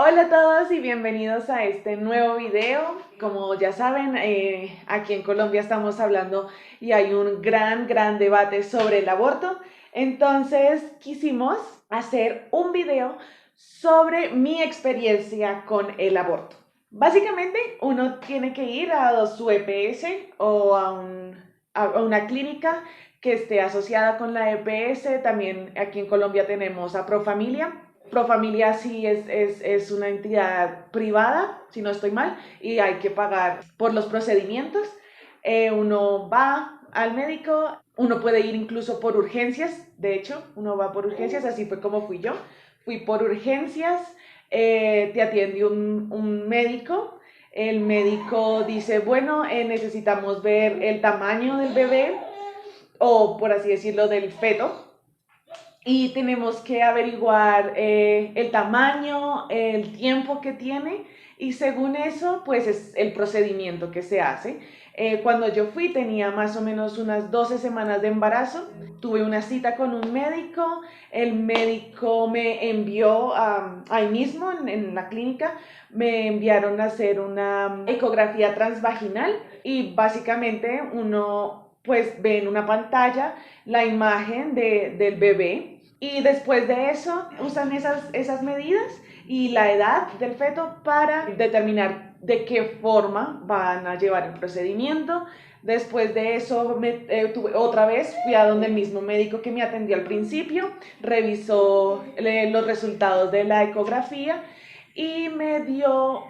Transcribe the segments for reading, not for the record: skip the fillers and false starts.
Hola a todos y bienvenidos a este nuevo video. Como ya saben, aquí en Colombia estamos hablando y hay un gran debate sobre el aborto. Entonces quisimos hacer un video sobre mi experiencia con el aborto. Básicamente uno tiene que ir a su EPS o a una clínica que esté asociada con la EPS. También aquí en Colombia tenemos a Profamilia. Profamilia sí es una entidad privada, si no estoy mal, y hay que pagar por los procedimientos. Uno va al médico, uno puede ir incluso por urgencias, de hecho, uno va por urgencias, así fue como fui yo. Fui por urgencias, te atiende un médico, el médico dice, bueno, necesitamos ver el tamaño del bebé, o por así decirlo, del feto, y tenemos que averiguar el tamaño, el tiempo que tiene y según eso, pues es el procedimiento que se hace. Cuando yo fui tenía más o menos unas 12 semanas de embarazo, tuve una cita con un médico, el médico me envió ahí mismo en la clínica, me enviaron a hacer una ecografía transvaginal y básicamente uno pues ve en una pantalla la imagen del bebé y después de eso usan esas medidas y la edad del feto para determinar de qué forma van a llevar el procedimiento. Después de eso, otra vez fui a donde el mismo médico que me atendió al principio, revisó los resultados de la ecografía y me dio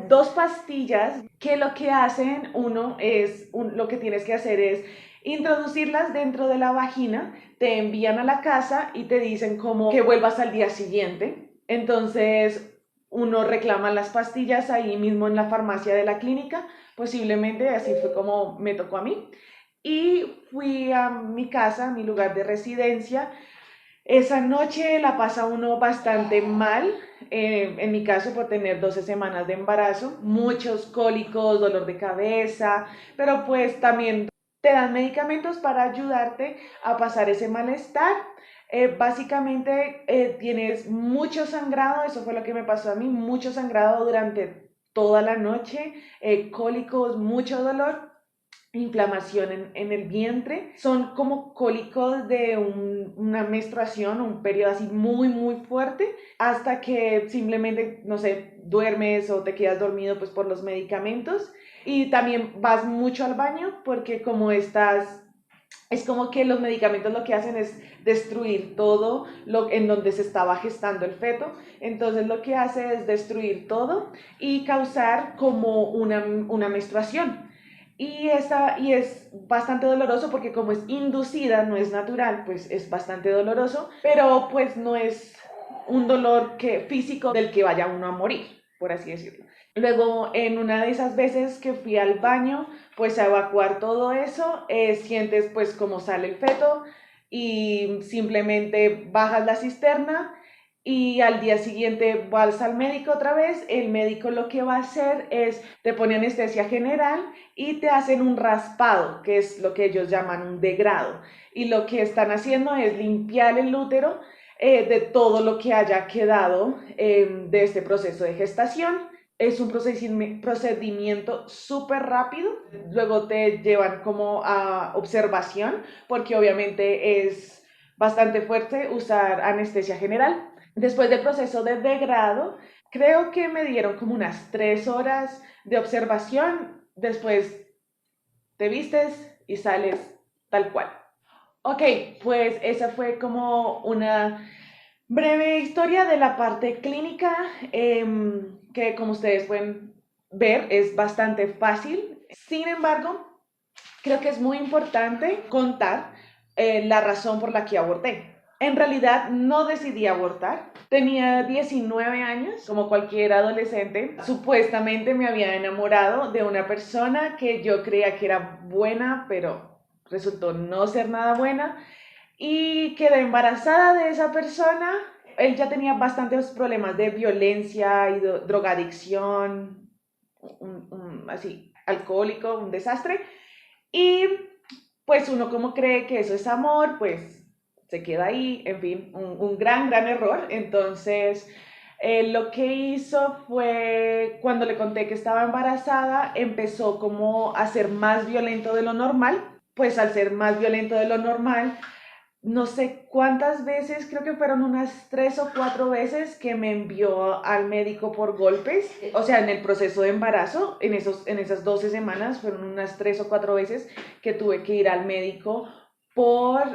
dos pastillas que lo que hacen, lo que tienes que hacer es introducirlas dentro de la vagina, te envían a la casa y te dicen como que vuelvas al día siguiente. Entonces uno reclama las pastillas ahí mismo en la farmacia de la clínica, posiblemente así fue como me tocó a mí. Y fui a mi casa, a mi lugar de residencia. Esa noche la pasa uno bastante mal, en mi caso por tener 12 semanas de embarazo, muchos cólicos, dolor de cabeza, pero pues también te dan medicamentos para ayudarte a pasar ese malestar. Básicamente tienes mucho sangrado, eso fue lo que me pasó a mí, mucho sangrado durante toda la noche, cólicos, mucho dolor, inflamación en el vientre, son como cólicos de una menstruación, un periodo así muy fuerte, hasta que simplemente, no sé, duermes o te quedas dormido pues por los medicamentos y también vas mucho al baño porque como estás, es como que los medicamentos lo que hacen es destruir todo lo en donde se estaba gestando el feto, entonces lo que hace es destruir todo y causar como una menstruación. Y es bastante doloroso porque como es inducida, no es natural, pues es bastante doloroso, pero pues no es un dolor físico del que vaya uno a morir, por así decirlo. Luego, en una de esas veces que fui al baño, pues a evacuar todo eso, sientes pues cómo sale el feto y simplemente bajas la cisterna y al día siguiente vas al médico otra vez. El médico lo que va a hacer es te pone anestesia general y te hacen un raspado, que es lo que ellos llaman un degrado. Y lo que están haciendo es limpiar el útero de todo lo que haya quedado de este proceso de gestación. Es un procedimiento súper rápido, luego te llevan como a observación, porque obviamente es bastante fuerte usar anestesia general. Después del proceso de degrado, creo que me dieron como unas 3 horas de observación, después te vistes y sales tal cual. Ok, pues esa fue como una breve historia de la parte clínica, que como ustedes pueden ver es bastante fácil. Sin embargo, creo que es muy importante contar la razón por la que aborté. En realidad no decidí abortar. Tenía 19 años, como cualquier adolescente. Supuestamente me había enamorado de una persona que yo creía que era buena, pero resultó no ser nada buena. Y quedé embarazada de esa persona. Él ya tenía bastantes problemas de violencia y drogadicción, así, alcohólico, un desastre. Y pues uno como cree que eso es amor, pues se queda ahí, en fin, un gran error. Entonces, Lo que hizo fue, cuando le conté que estaba embarazada, empezó como a ser más violento de lo normal. Pues al ser más violento de lo normal, no sé cuántas veces, creo que fueron unas 3 o 4 veces que me envió al médico por golpes. O sea, en el proceso de embarazo, en esas 12 semanas, fueron unas 3 o 4 veces que tuve que ir al médico por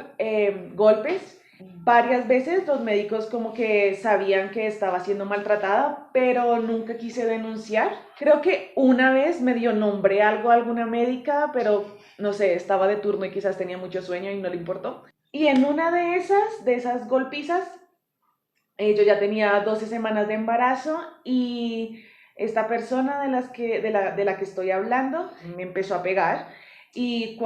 golpes. Varias veces los médicos como que sabían que estaba siendo maltratada, pero nunca quise denunciar. Creo que una vez medio nombré algo a alguna médica, pero no sé, estaba de turno y quizás tenía mucho sueño y no le importó. Y en una de esas golpizas, yo ya tenía 12 semanas de embarazo y esta persona de la que estoy hablando me empezó a pegar y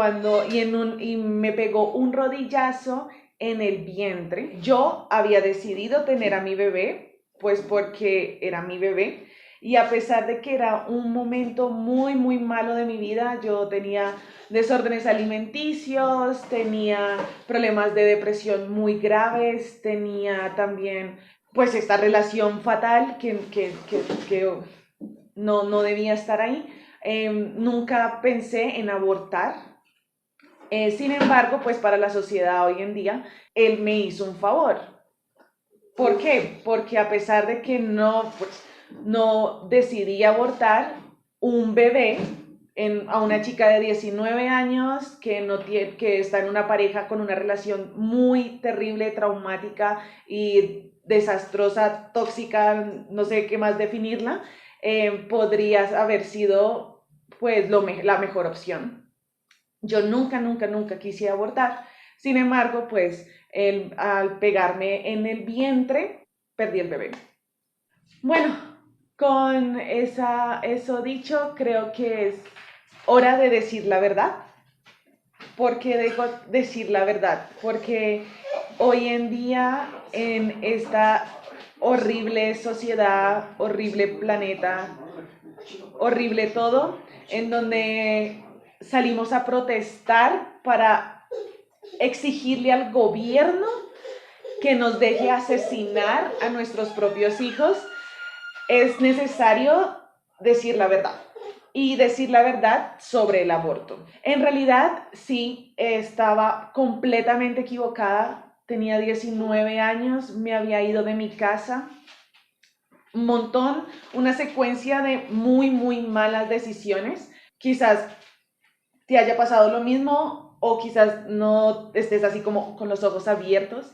me pegó un rodillazo en el vientre. Yo había decidido tener a mi bebé, pues porque era mi bebé. Y a pesar de que era un momento muy, muy malo de mi vida, yo tenía desórdenes alimenticios, tenía problemas de depresión muy graves, tenía también pues esta relación fatal que no debía estar ahí. Nunca pensé en abortar. Sin embargo, pues para la sociedad hoy en día, él me hizo un favor. ¿Por qué? Porque a pesar de que no decidí abortar un bebé a una chica de 19 años que está en una pareja con una relación muy terrible, traumática y desastrosa, tóxica, no sé qué más definirla, podría haber sido pues la mejor opción. Yo nunca, nunca, nunca quise abortar. Sin embargo, pues al pegarme en el vientre, perdí el bebé. Bueno, con eso dicho, creo que es hora de decir la verdad. ¿Por qué digo decir la verdad? Porque hoy en día, en esta horrible sociedad, horrible planeta, horrible todo, en donde salimos a protestar para exigirle al gobierno que nos deje asesinar a nuestros propios hijos, es necesario decir la verdad y decir la verdad sobre el aborto. En realidad, sí, estaba completamente equivocada. Tenía 19 años, me había ido de mi casa, un montón, una secuencia de muy, muy malas decisiones. Quizás te haya pasado lo mismo o quizás no estés así como con los ojos abiertos,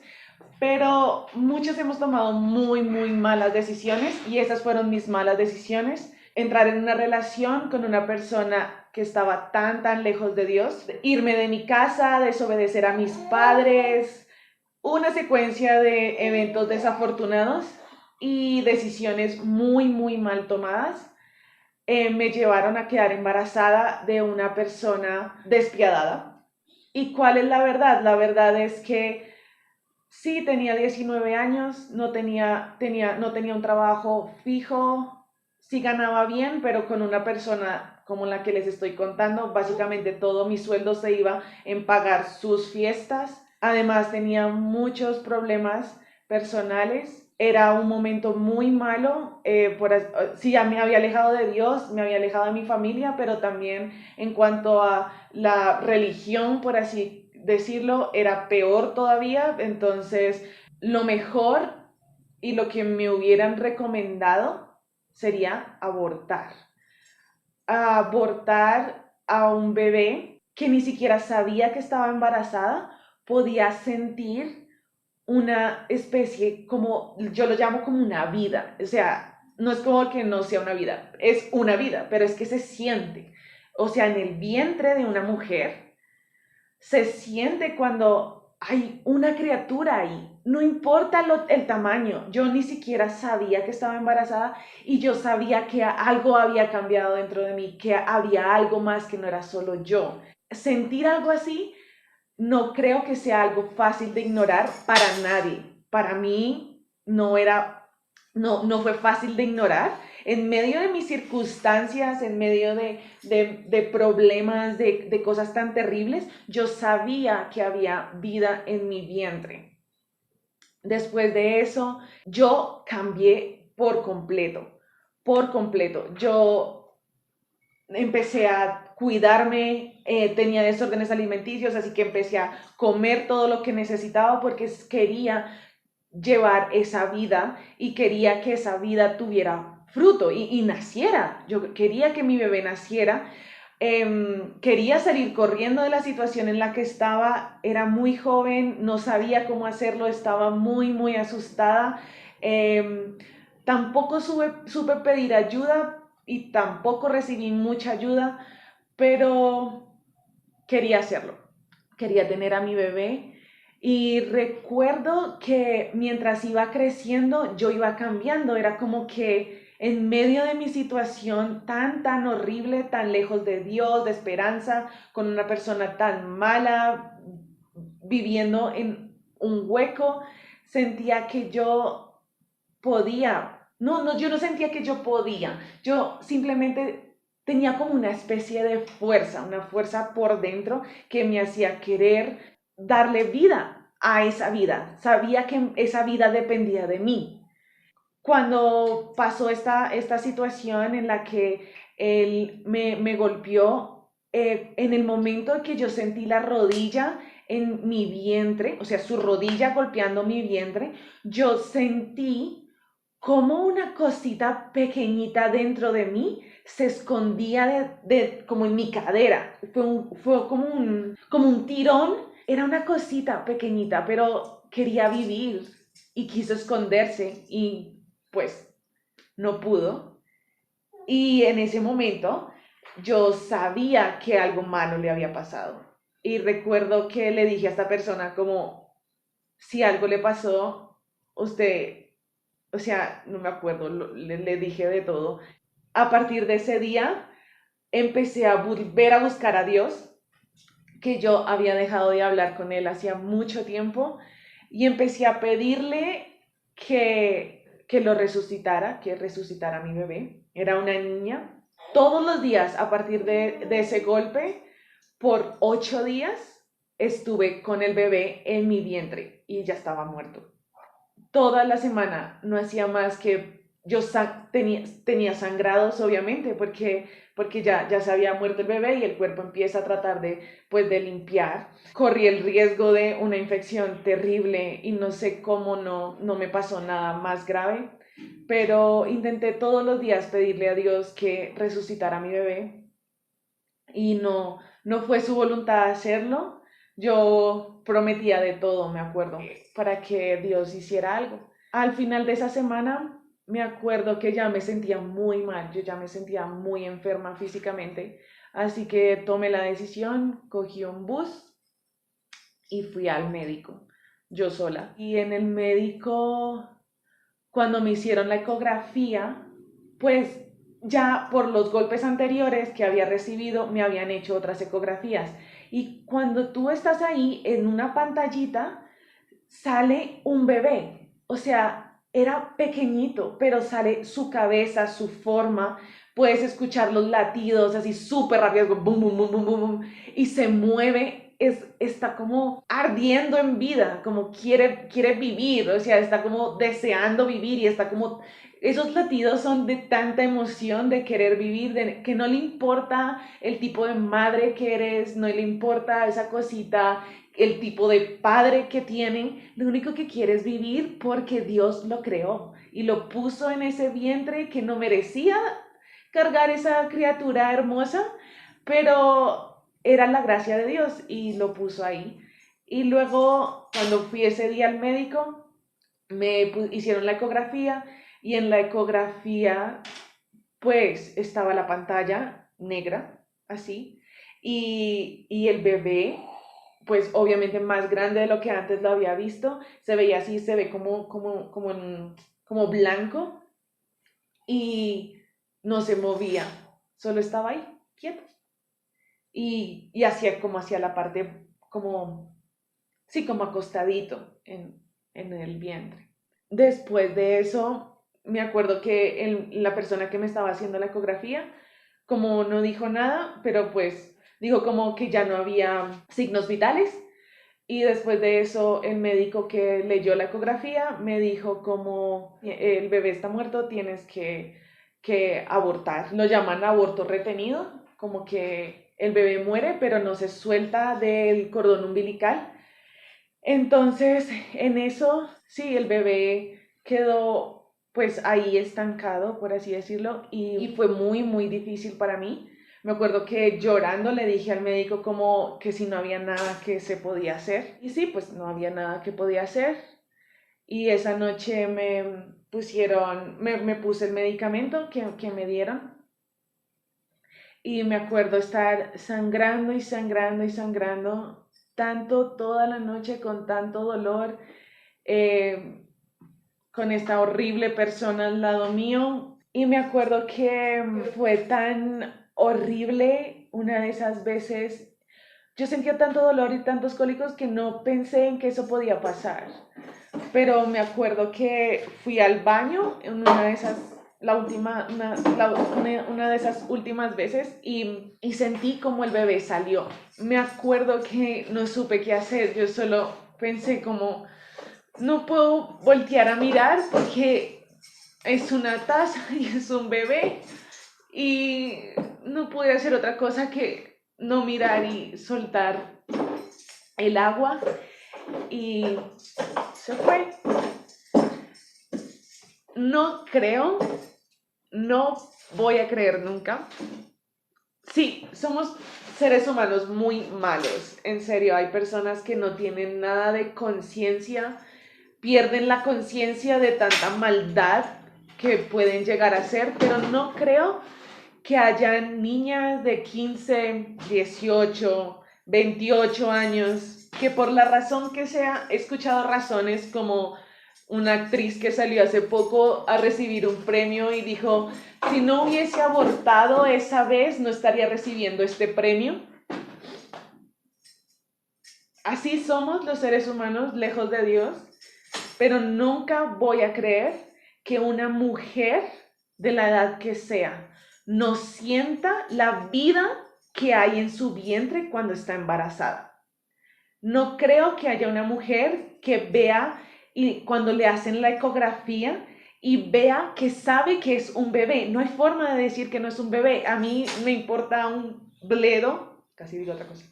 pero muchos hemos tomado muy, muy malas decisiones y esas fueron mis malas decisiones. Entrar en una relación con una persona que estaba tan, tan lejos de Dios, irme de mi casa, desobedecer a mis padres, una secuencia de eventos desafortunados y decisiones muy, muy mal tomadas me llevaron a quedar embarazada de una persona despiadada. ¿Y cuál es la verdad? La verdad es que sí, tenía 19 años, no tenía un trabajo fijo, sí ganaba bien, pero con una persona como la que les estoy contando, básicamente todo mi sueldo se iba en pagar sus fiestas. Además tenía muchos problemas personales. Era un momento muy malo, sí, ya me había alejado de Dios, me había alejado de mi familia, pero también en cuanto a la religión, por así decirlo, era peor todavía. Entonces, lo mejor y lo que me hubieran recomendado sería abortar. Abortar a un bebé que ni siquiera sabía que estaba embarazada, podía sentir una especie, como yo lo llamo como una vida. O sea, no es como que no sea una vida, es una vida, pero es que se siente. O sea, en el vientre de una mujer se siente cuando hay una criatura ahí. No importa el tamaño, yo ni siquiera sabía que estaba embarazada y yo sabía que algo había cambiado dentro de mí, que había algo más que no era solo yo. Sentir algo así no creo que sea algo fácil de ignorar para nadie. Para mí no fue fácil de ignorar. En medio de mis circunstancias, en medio de problemas, de cosas tan terribles, yo sabía que había vida en mi vientre. Después de eso, yo cambié por completo, por completo. Yo empecé a cuidarme, tenía desórdenes alimenticios, así que empecé a comer todo lo que necesitaba porque quería llevar esa vida y quería que esa vida tuviera fruto y naciera. Yo quería que mi bebé naciera. Quería salir corriendo de la situación en la que estaba, era muy joven, no sabía cómo hacerlo, estaba muy, muy asustada. Tampoco supe pedir ayuda y tampoco recibí mucha ayuda, pero quería hacerlo. Quería tener a mi bebé y recuerdo que mientras iba creciendo yo iba cambiando, era como que en medio de mi situación tan, tan horrible, tan lejos de Dios, de esperanza, con una persona tan mala, viviendo en un hueco, sentía que yo podía, yo no sentía que yo podía, yo simplemente tenía como una especie de fuerza, una fuerza por dentro que me hacía querer darle vida a esa vida. Sabía que esa vida dependía de mí. Cuando pasó esta situación en la que él me golpeó, en el momento que yo sentí la rodilla en mi vientre, o sea, su rodilla golpeando mi vientre, yo sentí como una cosita pequeñita dentro de mí se escondía como en mi cadera. Fue como un tirón. Era una cosita pequeñita, pero quería vivir y quiso esconderse y pues no pudo. Y en ese momento yo sabía que algo malo le había pasado. Y recuerdo que le dije a esta persona como, si algo le pasó, usted, o sea, no me acuerdo, le dije de todo. A partir de ese día empecé a volver a buscar a Dios, que yo había dejado de hablar con Él hacía mucho tiempo, y empecé a pedirle que lo resucitara, que resucitara a mi bebé. Era una niña. Todos los días, a partir de ese golpe, por 8 días, estuve con el bebé en mi vientre y ya estaba muerto. Toda la semana no hacía más que yo tenía sangrados, obviamente, porque ya se había muerto el bebé y el cuerpo empieza a tratar pues, de limpiar. Corrí el riesgo de una infección terrible y no sé cómo no me pasó nada más grave, pero intenté todos los días pedirle a Dios que resucitara a mi bebé y no fue su voluntad hacerlo. Yo prometía de todo, me acuerdo, para que Dios hiciera algo. Al final de esa semana, me acuerdo que ya me sentía muy mal, yo ya me sentía muy enferma físicamente, así que tomé la decisión, cogí un bus y fui al médico, yo sola. Y en el médico, cuando me hicieron la ecografía, pues ya por los golpes anteriores que había recibido, me habían hecho otras ecografías. Y cuando tú estás ahí en una pantallita, sale un bebé. O sea, era pequeñito, pero sale su cabeza, su forma. Puedes escuchar los latidos así súper rápidos, bum, bum, bum, bum, bum, bum, y se mueve, está como ardiendo en vida, como quiere vivir, o sea, está como deseando vivir y está como, esos latidos son de tanta emoción de querer vivir, que no le importa el tipo de madre que eres, no le importa esa cosita, el tipo de padre que tienen, lo único que quiere es vivir porque Dios lo creó y lo puso en ese vientre que no merecía cargar esa criatura hermosa, pero era la gracia de Dios y lo puso ahí. Y luego, cuando fui ese día al médico, hicieron la ecografía y en la ecografía, pues estaba la pantalla negra, así, y el bebé, pues obviamente más grande de lo que antes lo había visto, se veía así, se ve como blanco y no se movía, solo estaba ahí, quieto. Y hacía como hacia la parte, como, sí, como acostadito en el vientre. Después de eso, me acuerdo que la persona que me estaba haciendo la ecografía, como no dijo nada, pero pues dijo como que ya no había signos vitales Y después de eso, el médico que leyó la ecografía me dijo como el bebé está muerto, tienes que abortar. Lo llaman aborto retenido, como que el bebé muere pero no se suelta del cordón umbilical. Entonces, en eso, sí, el bebé quedó pues ahí estancado, por así decirlo, y fue muy, muy difícil para mí. Me acuerdo que llorando le dije al médico como que si no había nada que se podía hacer. Y sí, pues no había nada que podía hacer. Y esa noche me puse el medicamento que me dieron. Y me acuerdo estar sangrando y sangrando y sangrando tanto toda la noche con tanto dolor, eh, con esta horrible persona al lado mío. Y me acuerdo que fue tan horrible una de esas veces. Yo sentía tanto dolor y tantos cólicos que no pensé en que eso podía pasar. Pero me acuerdo que fui al baño en una de esas, una de esas últimas veces y sentí como el bebé salió. Me acuerdo que no supe qué hacer, yo solo pensé como, no puedo voltear a mirar porque es una taza y es un bebé y no pude hacer otra cosa que no mirar y soltar el agua y se fue. No creo, no voy a creer nunca. Sí, somos seres humanos muy malos. En serio, hay personas que no tienen nada de conciencia, pierden la conciencia de tanta maldad que pueden llegar a ser, pero no creo que hayan niñas de 15, 18, 28 años que por la razón que sea, he escuchado razones como una actriz que salió hace poco a recibir un premio y dijo, si no hubiese abortado esa vez, no estaría recibiendo este premio. Así somos los seres humanos, lejos de Dios, pero nunca voy a creer que una mujer de la edad que sea no sienta la vida que hay en su vientre cuando está embarazada. No creo que haya una mujer que vea y cuando le hacen la ecografía y vea que sabe que es un bebé. No hay forma de decir que no es un bebé. A mí me importa un bledo, casi digo otra cosa.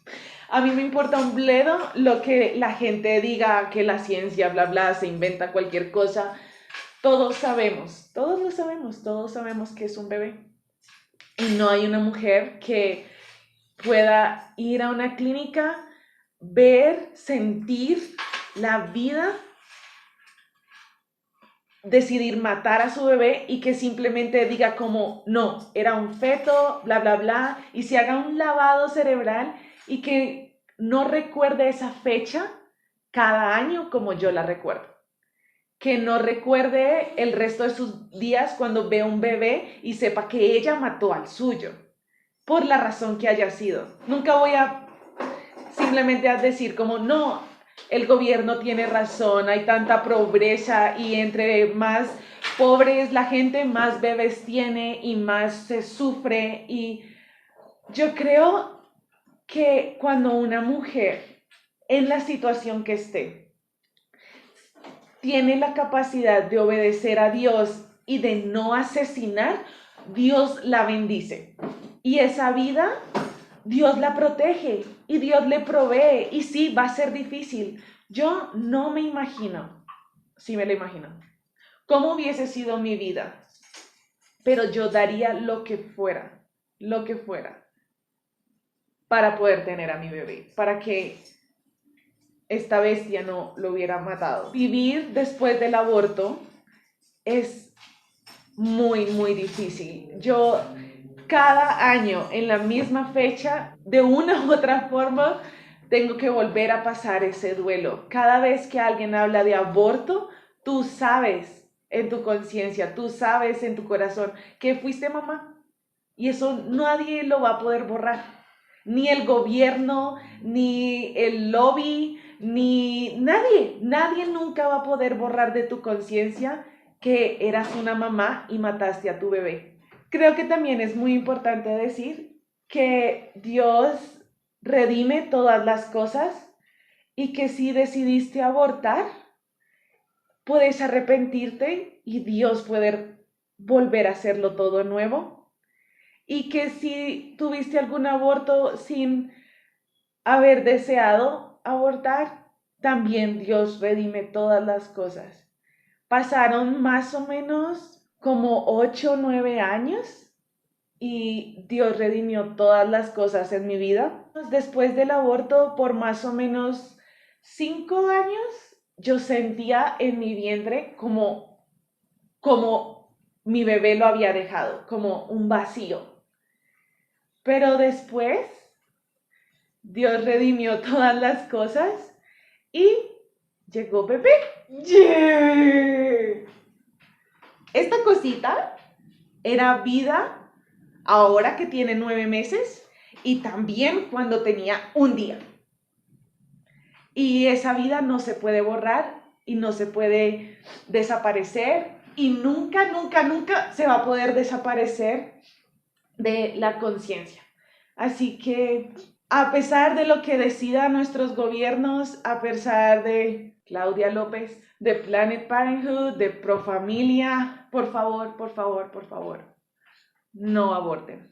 A mí me importa un bledo lo que la gente diga, que la ciencia, bla, bla, se inventa cualquier cosa. Todos sabemos, todos lo sabemos, todos sabemos que es un bebé. Y no hay una mujer que pueda ir a una clínica, ver, sentir la vida, decidir matar a su bebé y que simplemente diga como, no, era un feto, bla, bla, bla, y se haga un lavado cerebral y que no recuerde esa fecha cada año como yo la recuerdo. Que no recuerde el resto de sus días cuando ve un bebé y sepa que ella mató al suyo, por la razón que haya sido. Nunca voy a simplemente a decir como, no, el gobierno tiene razón, hay tanta pobreza y entre más pobre es la gente, más bebés tiene y más se sufre. Y yo creo que cuando una mujer en la situación que esté tiene la capacidad de obedecer a Dios y de no asesinar, Dios la bendice. Y esa vida Dios la protege y Dios le provee. Y sí, va a ser difícil. Yo no me imagino, sí me lo imagino, cómo hubiese sido mi vida, pero yo daría lo que fuera, para poder tener a mi bebé, para que esta bestia no lo hubiera matado. Vivir después del aborto es muy, muy difícil. Yo cada año en la misma fecha, de una u otra forma, tengo que volver a pasar ese duelo. Cada vez que alguien habla de aborto, tú sabes en tu conciencia, tú sabes en tu corazón que fuiste mamá. Y eso nadie lo va a poder borrar. Ni el gobierno, ni el lobby, ni nadie. Nadie nunca va a poder borrar de tu conciencia que eras una mamá y mataste a tu bebé. Creo que también es muy importante decir que Dios redime todas las cosas y que si decidiste abortar, puedes arrepentirte y Dios puede volver a hacerlo todo nuevo. Y que si tuviste algún aborto sin haber deseado abortar, también Dios redime todas las cosas. Pasaron más o menos como 8 o 9 años y Dios redimió todas las cosas en mi vida. Después del aborto, por más o menos 5 años, yo sentía en mi vientre como mi bebé lo había dejado, como un vacío. Pero después Dios redimió todas las cosas y llegó bebé. ¡Yeah! Esta cosita era vida ahora que tiene 9 meses y también cuando tenía un día. Y esa vida no se puede borrar y no se puede desaparecer y nunca, nunca, nunca se va a poder desaparecer de la conciencia. Así que a pesar de lo que decidan nuestros gobiernos, a pesar de Claudia López, de Planet Parenthood, de Profamilia, por favor, por favor, por favor, no aborten.